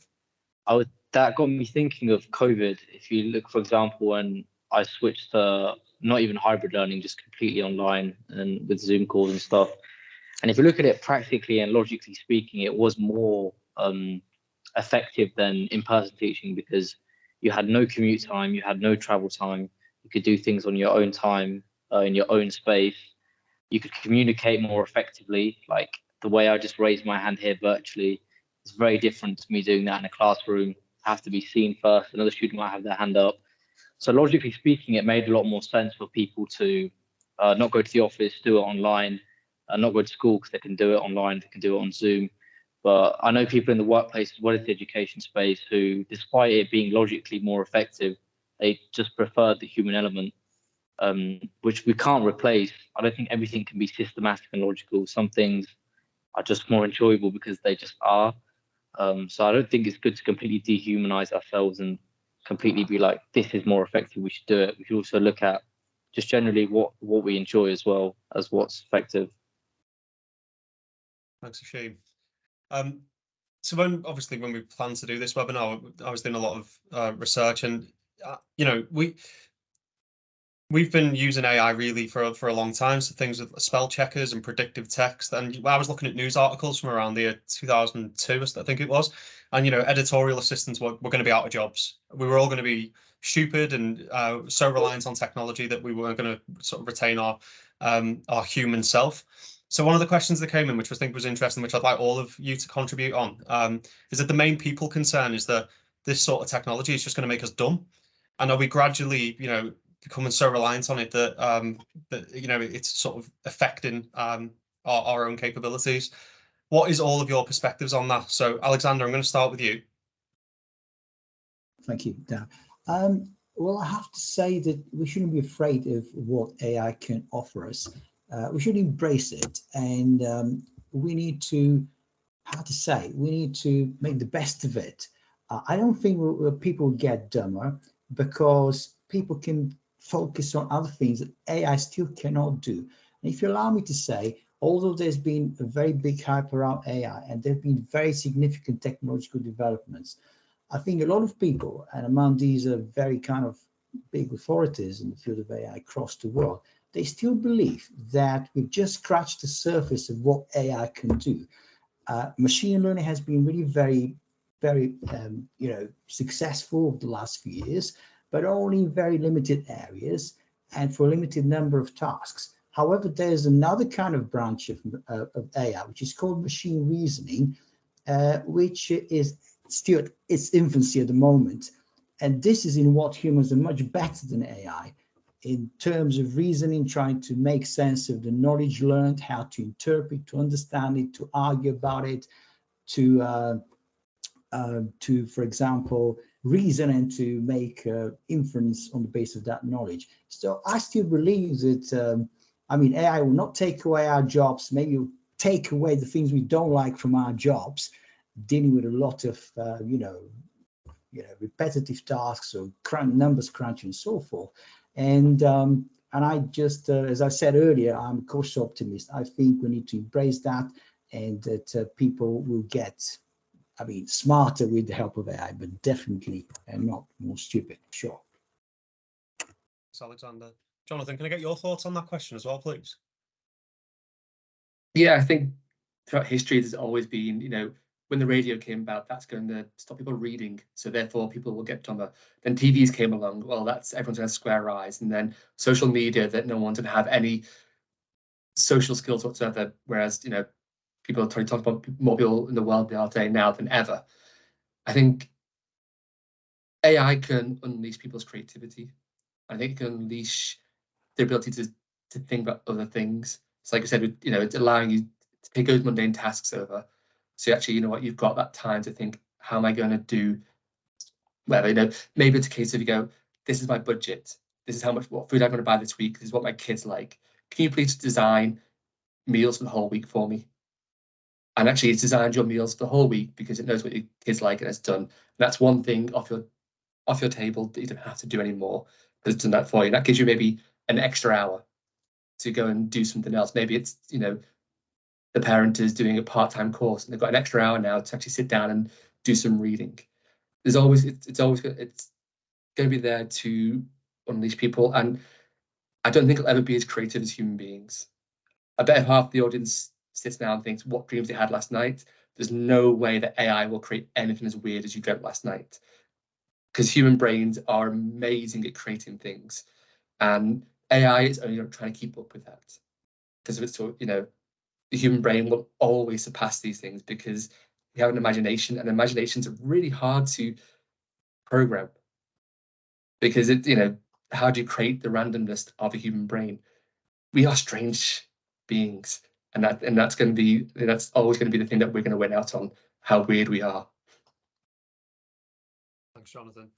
That got me thinking of COVID. If you look, for example, when I switched to not even hybrid learning, just completely online and with Zoom calls and stuff. And if you look at it practically and logically speaking, it was more effective than in-person teaching, because you had no commute time, you had no travel time, you could do things on your own time, in your own space. You could communicate more effectively. Like the way I just raised my hand here virtually is very different to me doing that in a classroom. I have to be seen first. Another student might have their hand up. So logically speaking, it made a lot more sense for people to not go to the office, do it online, not go to school because they can do it online, they can do it on Zoom. But I know people in the workplace as well as the education space who, despite it being logically more effective, they just preferred the human element, which we can't replace. I don't think everything can be systematic and logical. Some things are just more enjoyable because they just are. So I don't think it's good to completely dehumanize ourselves and completely be like, this is more effective, we should do it. We should also look at just generally what we enjoy as well as what's effective. Thanks, Hashim. So when we planned to do this webinar, I was doing a lot of research, and you know, we've been using AI really for a long time. So things with spell checkers and predictive text. And I was looking at news articles from around the year 2002, I think it was. And, you know, editorial assistants were going to be out of jobs. We were all going to be stupid and so reliant on technology that we weren't going to sort of retain our human self. So one of the questions that came in, which I think was interesting, which I'd like all of you to contribute on, is that the main people concern is that this sort of technology is just going to make us dumb, and are we gradually, becoming so reliant on it that that it's sort of affecting our own capabilities. What is all of your perspectives on that? So Alexander, I'm going to start with you. Thank you, Dan. Well, I have to say that we shouldn't be afraid of what AI can offer us. We should embrace it, and we need to, we need to make the best of it. I don't think people get dumber because people can focus on other things that AI still cannot do. And if you allow me to say, although there's been a very big hype around AI and there have been very significant technological developments, I think a lot of people, and among these are very kind of big authorities in the field of AI across the world, they still believe that we've just scratched the surface of what AI can do. Machine learning has been really very successful over the last few years, but only in very limited areas and for a limited number of tasks. However, there's another kind of branch of AI, which is called machine reasoning, which is still at its infancy at the moment. And this is in what humans are much better than AI in terms of reasoning, trying to make sense of the knowledge learned, how to interpret, to understand it, to argue about it, to for example, reason and to make inference on the basis of that knowledge. So I still believe that, AI will not take away our jobs, maybe it will take away the things we don't like from our jobs, dealing with a lot of, repetitive tasks or numbers crunching and so forth. And I just, as I said earlier, I'm a cautious optimist. I think we need to embrace that, and that people will get, smarter with the help of AI, but definitely not more stupid, sure. Thanks, Alexander. Jonathan, can I get your thoughts on that question as well, please? Yeah, I think throughout history, there's always been, when the radio came about, that's going to stop people reading, so therefore people will get dumber. Then TVs came along, well, that's everyone's going to have square eyes, and then social media, that no one's going to have any social skills whatsoever, whereas people are talking about more people in the world they are today now than ever. I think AI can unleash people's creativity. I think it can unleash their ability to think about other things. So like I said, it's allowing you to take those mundane tasks over. So actually, you've got that time to think, how am I going to do whatever, maybe it's a case of you go, this is my budget. This is what food I'm going to buy this week. This is what my kids like. Can you please design meals for the whole week for me? And actually it's designed your meals for the whole week because it knows what your kids like and it's done. And that's one thing off your table that you don't have to do anymore because it's done that for you. And that gives you maybe an extra hour to go and do something else. Maybe it's, the parent is doing a part-time course and they've got an extra hour now to actually sit down and do some reading. It's always going to be there to unleash people. And I don't think it'll ever be as creative as human beings. I bet if half the audience sits down and thinks what dreams they had last night, there's no way that AI will create anything as weird as you dreamt last night. Because human brains are amazing at creating things. And AI is only trying to keep up with that. Because of its, the human brain will always surpass these things because we have an imagination, and imaginations are really hard to program. Because how do you create the randomness of a human brain? We are strange beings. And that's always going to be the thing that we're going to win out on, how weird we are. Thanks, Jonathan.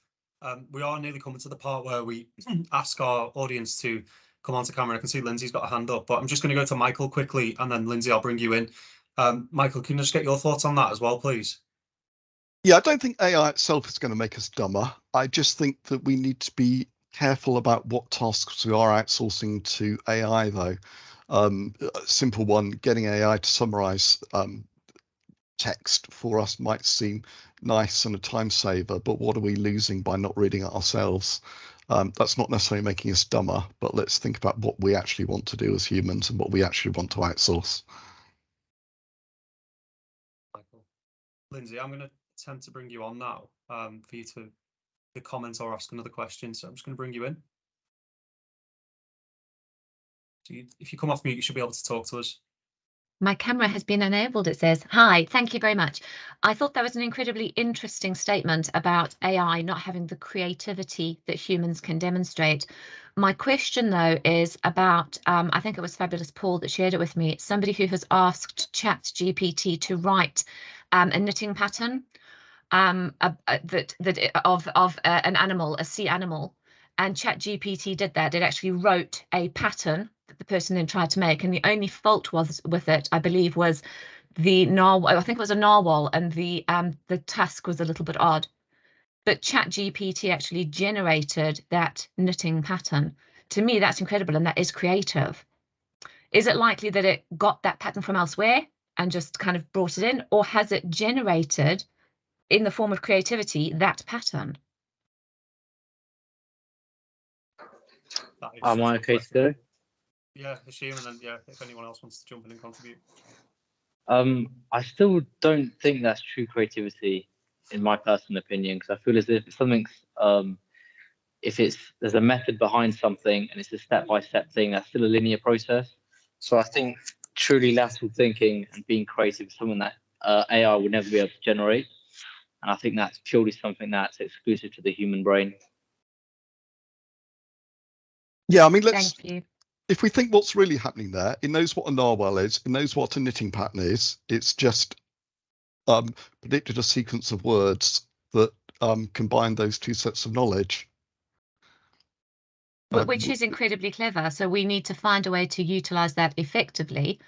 We are nearly coming to the part where we ask our audience to come onto camera. I can see Lindsay's got a hand up, but I'm just going to go to Michael quickly, and then Lindsay, I'll bring you in. Michael, can you just get your thoughts on that as well, please? Yeah, I don't think AI itself is going to make us dumber. I just think that we need to be careful about what tasks we are outsourcing to AI, though. A simple one, getting AI to summarize text for us might seem nice and a time saver, but what are we losing by not reading it ourselves? That's not necessarily making us dumber, but let's think about what we actually want to do as humans and what we actually want to outsource. Michael. Lindsay, I'm going to attempt to bring you on now for you to comment or ask another question. So I'm just going to bring you in. So if you come off mute, you should be able to talk to us. My camera has been enabled, it says. Hi, thank you very much. I thought that was an incredibly interesting statement about AI not having the creativity that humans can demonstrate. My question, though, is about, I think it was Fabulous Paul that shared it with me, somebody who has asked ChatGPT to write a knitting pattern of an animal, a sea animal, and ChatGPT did that. It actually wrote a pattern that the person then tried to make, and the only fault was with it, I believe, was the narwhal. I think it was a narwhal, and the tusk was a little bit odd. But ChatGPT actually generated that knitting pattern. To me, that's incredible, and that is creative. Is it likely that it got that pattern from elsewhere and just kind of brought it in, or has it generated, in the form of creativity, that pattern? Am I okay to go? Yeah, Hashim, and then yeah, if anyone else wants to jump in and contribute. I still don't think that's true creativity, in my personal opinion, because I feel as if something's there's a method behind something and it's a step-by-step thing, that's still a linear process. So I think truly lateral thinking and being creative is something that AI will never be able to generate. And I think that's purely something that's exclusive to the human brain. Yeah, I mean, Thank you. if we think what's really happening there, it knows what a narwhal is, it knows what a knitting pattern is. It's just predicted a sequence of words that combine those two sets of knowledge. Which is incredibly clever. So we need to find a way to utilize that effectively,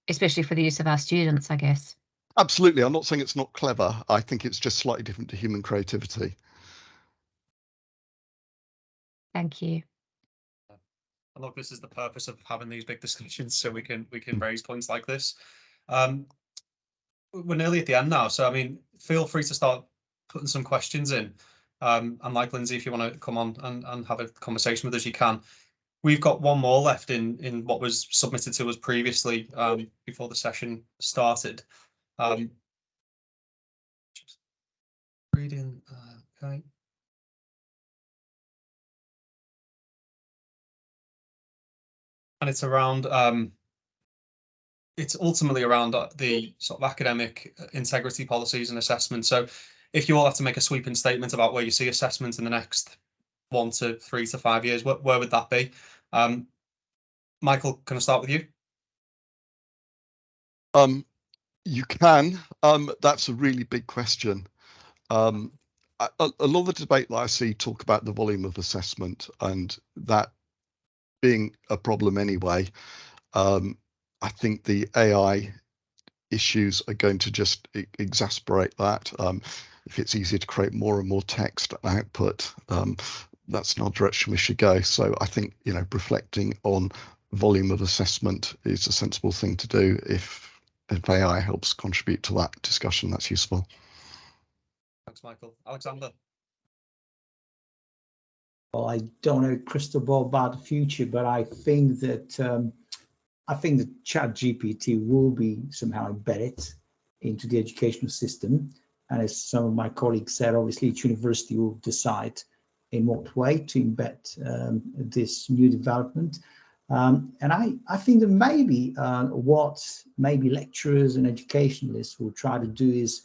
especially for the use of our students, I guess. Absolutely. I'm not saying it's not clever. I think it's just slightly different to human creativity. Thank you. And look, this is the purpose of having these big discussions, so we can raise points like this. We're nearly at the end now, so I mean, feel free to start putting some questions in. And like Lindsay, if you want to come on and have a conversation with us, you can. We've got one more left in what was submitted to us previously before the session started. Just reading, okay. And it's around, it's ultimately around the sort of academic integrity policies and assessment. So if you all have to make a sweeping statement about where you see assessment in the next 1 to 3 to 5 years, where would that be? Michael, can I start with you? You can. That's a really big question. A lot of the debate that I see talk about the volume of assessment and that being a problem anyway. I think the AI issues are going to just exacerbate that. If it's easier to create more and more text output, that's not the direction we should go. So I think, you know, reflecting on volume of assessment is a sensible thing to do. If AI helps contribute to that discussion, that's useful. Thanks, Michael. Alexander. Well, I don't know crystal ball about the future, but I think that ChatGPT will be somehow embedded into the educational system. And as some of my colleagues said, obviously each university will decide in what way to embed this new development. And I think that maybe what maybe lecturers and educationalists will try to do is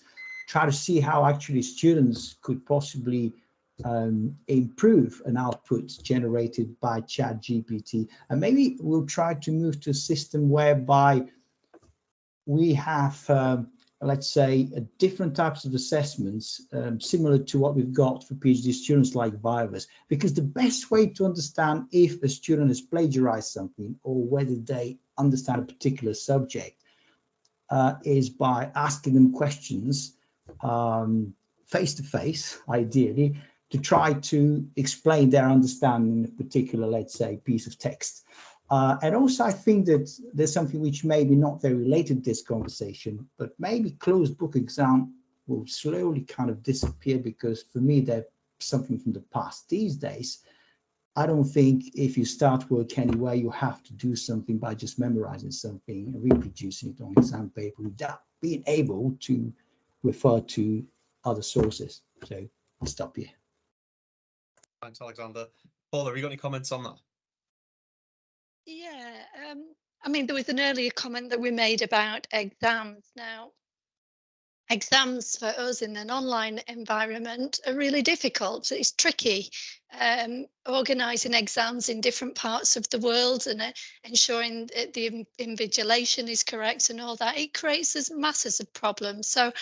try to see how actually students could possibly improve an output generated by ChatGPT. And maybe we'll try to move to a system whereby we have, let's say, different types of assessments, similar to what we've got for PhD students like Vivas, because the best way to understand if a student has plagiarized something or whether they understand a particular subject is by asking them questions face to face, ideally, to try to explain their understanding of a particular, let's say, piece of text. And also, I think that there's something which may be not very related to this conversation, but maybe closed book exam will slowly kind of disappear, because for me, they're something from the past. These days, I don't think if you start work anyway, you have to do something by just memorizing something and reproducing it on exam paper without being able to refer to other sources. So I'll stop here. Thanks, Alexander. Paul, have you got any comments on that? Yeah, I mean, there was an earlier comment that we made about exams. Now, exams for us in an online environment are really difficult. It's tricky. Organising exams in different parts of the world and ensuring that the invigilation is correct and all that, it creates masses of problems. So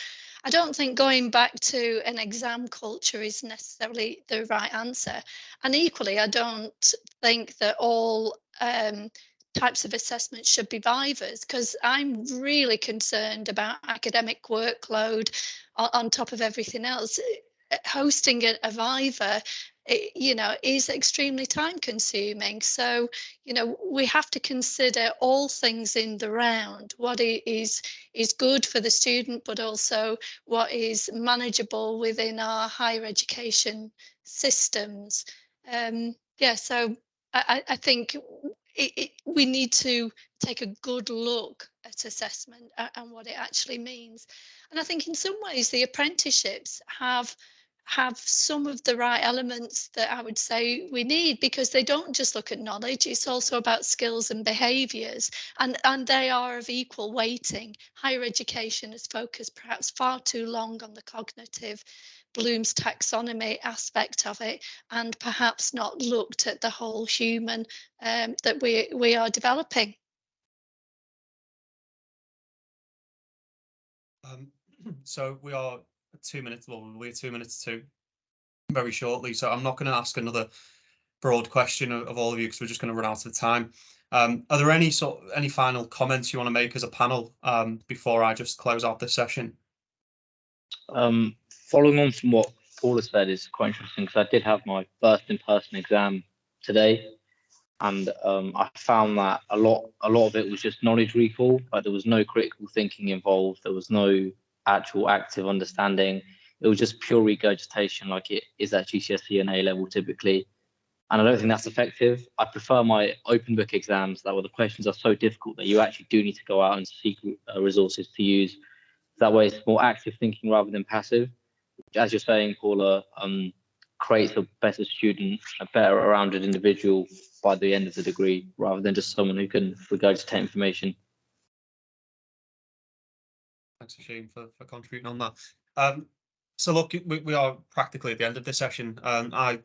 I don't think going back to an exam culture is necessarily the right answer. And equally, I don't think that all types of assessments should be vivas, because I'm really concerned about academic workload on top of everything else. Hosting a viva, is extremely time consuming. So, we have to consider all things in the round, what is good for the student, but also what is manageable within our higher education systems. So I think we need to take a good look at assessment and what it actually means. And I think in some ways the apprenticeships have some of the right elements that I would say we need, because they don't just look at knowledge, it's also about skills and behaviours, and they are of equal weighting. Higher education has focused perhaps far too long on the cognitive Bloom's taxonomy aspect of it, and perhaps not looked at the whole human that we are developing. So we are 2 minutes, well, we're 2 minutes to very shortly. So I'm not going to ask another broad question of all of you, because we're just going to run out of time. Are there any final comments you want to make as a panel before I just close out this session? Following on from what Paula said is quite interesting, because I did have my first in-person exam today, and I found that a lot of it was just knowledge recall. Like, there was no critical thinking involved. There was no actual active understanding. It was just pure regurgitation, like it is at GCSE and A level typically. And I don't think that's effective. I prefer my open book exams, that where the questions are so difficult that you actually do need to go out and seek resources to use. That way it's more active thinking rather than passive, which, as you're saying, Paula, creates a better student, a better rounded individual by the end of the degree, rather than just someone who can regurgitate information. Thanks, Shane, for contributing on that. So look, we are practically at the end of this session. I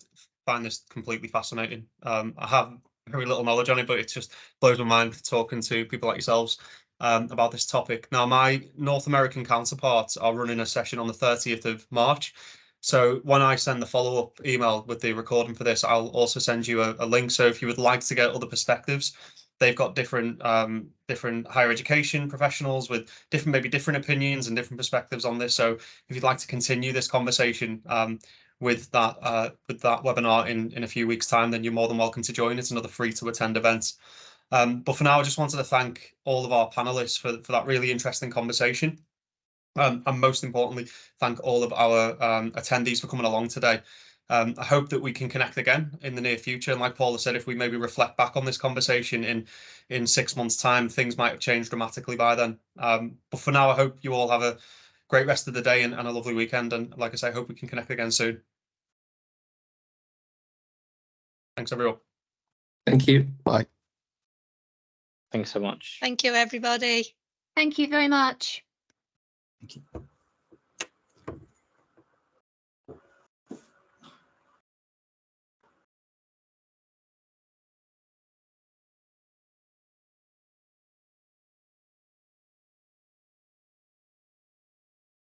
find this completely fascinating. I have very little knowledge on it, but it just blows my mind talking to people like yourselves about this topic. Now, my North American counterparts are running a session on the 30th of March. So when I send the follow-up email with the recording for this, I'll also send you a link. So if you would like to get other perspectives, they've got different higher education professionals with maybe different opinions and different perspectives on this. So if you'd like to continue this conversation with that webinar in a few weeks' time, then you're more than welcome to join. It's another free to attend event. But for now, I just wanted to thank all of our panelists for that really interesting conversation. And most importantly, thank all of our attendees for coming along today. I hope that we can connect again in the near future. And like Paula said, if we maybe reflect back on this conversation in 6 months' time, things might have changed dramatically by then. But for now, I hope you all have a great rest of the day and a lovely weekend. And like I say, I hope we can connect again soon. Thanks, everyone. Thank you. Bye. Thanks so much. Thank you, everybody. Thank you very much. Thank you.